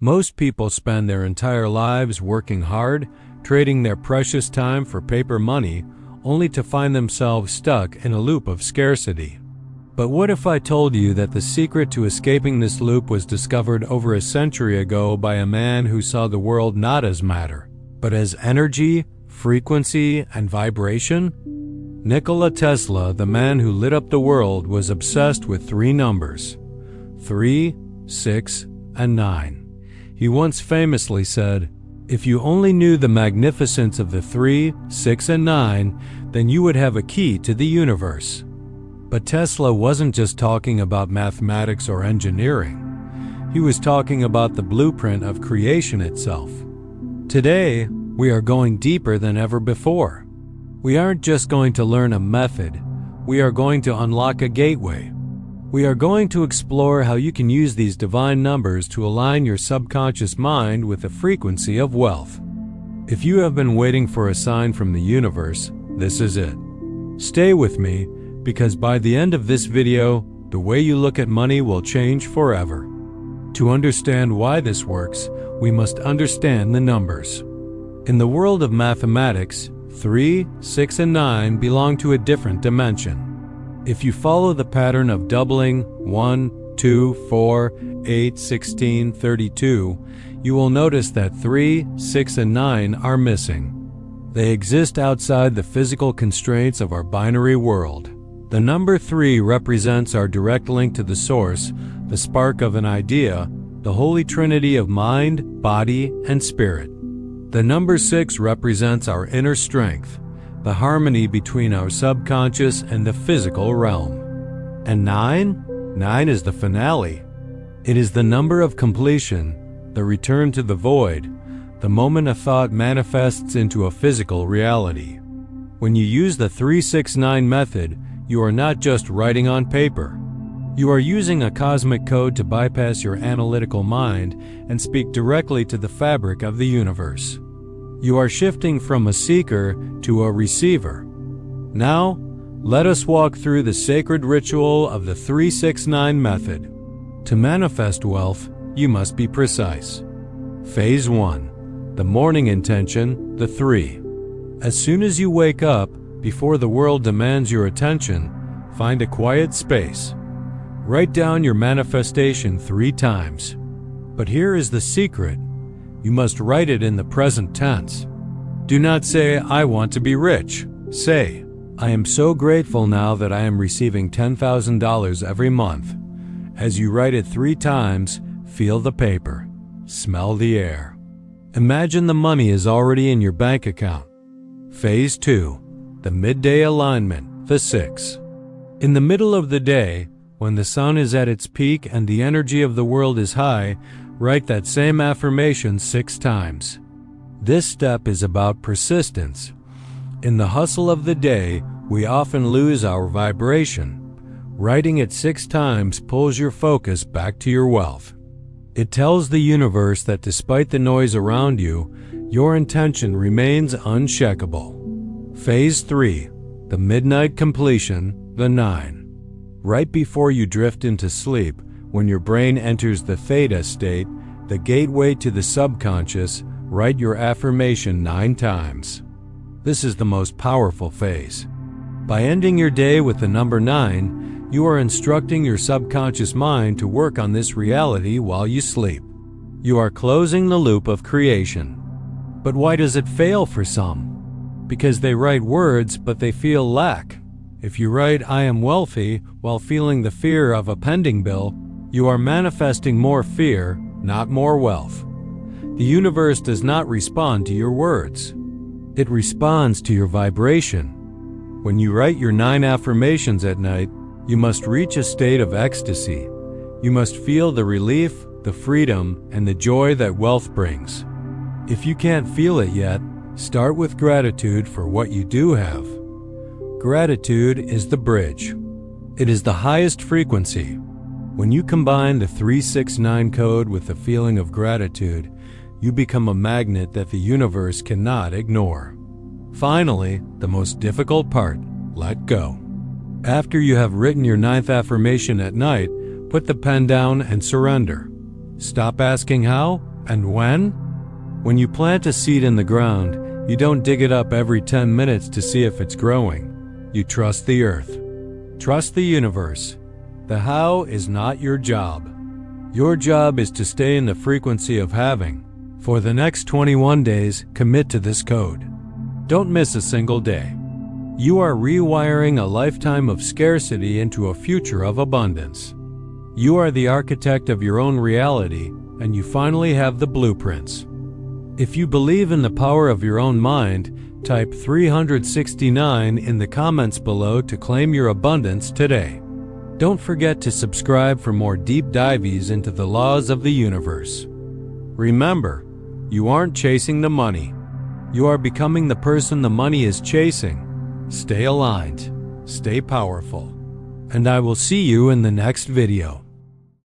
Most people spend their entire lives working hard, trading their precious time for paper money, only to find themselves stuck in a loop of scarcity. But what if I told you that the secret to escaping this loop was discovered over a century ago by a man who saw the world not as matter, but as energy, frequency, and vibration? Nikola Tesla, the man who lit up the world, was obsessed with three numbers: 3, 6, and 9. He once famously said, "If you only knew the magnificence of the 3, 6, and 9, then you would have a key to the universe." But Tesla wasn't just talking about mathematics or engineering. He was talking about the blueprint of creation itself. Today, we are going deeper than ever before. We aren't just going to learn a method, we are going to unlock a gateway. We are going to explore how you can use these divine numbers to align your subconscious mind with the frequency of wealth. If you have been waiting for a sign from the universe, this is it. Stay with me, because by the end of this video, the way you look at money will change forever. To understand why this works, we must understand the numbers. In the world of mathematics, 3, 6, and 9 belong to a different dimension. If you follow the pattern of doubling 1, 2, 4, 8, 16, 32, you will notice that 3, 6, and 9 are missing. They exist outside the physical constraints of our binary world. The number 3 represents our direct link to the source, the spark of an idea, the holy trinity of mind, body, and spirit. The number 6 represents our inner strength, the harmony between our subconscious and the physical realm. And 9 is the finale. It is the number of completion, the return to the void, the moment a thought manifests into a physical reality. When you use the 369 method, you are not just writing on paper. You are using a cosmic code to bypass your analytical mind and speak directly to the fabric of the universe. You are shifting from a seeker to a receiver. Now, let us walk through the sacred ritual of the 369 method. To manifest wealth, you must be precise. Phase 1. The morning intention, the 3. As soon as you wake up, before the world demands your attention, find a quiet space. Write down your manifestation 3 times. But here is the secret. You must write it in the present tense. Do not say, "I want to be rich." Say, "I am so grateful now that I am receiving $10,000 every month." As you write it 3 times, feel the paper. Smell the air. Imagine the money is already in your bank account. Phase 2. The midday alignment, the 6. In the middle of the day, when the sun is at its peak and the energy of the world is high, write that same affirmation 6 times. This step is about persistence. In the hustle of the day, we often lose our vibration. Writing it 6 times pulls your focus back to your wealth. It tells the universe that despite the noise around you, your intention remains unshakable. Phase 3. The midnight completion, the 9. Right before you drift into sleep, when your brain enters the theta state, the gateway to the subconscious, write your affirmation 9 times. This is the most powerful phase. By ending your day with the number 9, you are instructing your subconscious mind to work on this reality while you sleep. You are closing the loop of creation. But why does it fail for some? Because they write words, but they feel lack. If you write, "I am wealthy," while feeling the fear of a pending bill, you are manifesting more fear, not more wealth. The universe does not respond to your words. It responds to your vibration. When you write your 9 affirmations at night, you must reach a state of ecstasy. You must feel the relief, the freedom, and the joy that wealth brings. If you can't feel it yet, start with gratitude for what you do have. Gratitude is the bridge. It is the highest frequency. When you combine the 369 code with the feeling of gratitude, you become a magnet that the universe cannot ignore. Finally, the most difficult part, let go. After you have written your 9th affirmation at night, put the pen down and surrender. Stop asking how, And when? When you plant a seed in the ground, you don't dig it up every 10 minutes to see if it's growing. You trust the earth. Trust the universe. The how is not your job. Your job is to stay in the frequency of having. For the next 21 days, commit to this code. Don't miss a single day. You are rewiring a lifetime of scarcity into a future of abundance. You are the architect of your own reality, and you finally have the blueprints. If you believe in the power of your own mind, type 369 in the comments below to claim your abundance today. Don't forget to subscribe for more deep dives into the laws of the universe. Remember, you aren't chasing the money. You are becoming the person the money is chasing. Stay aligned, stay powerful, and I will see you in the next video.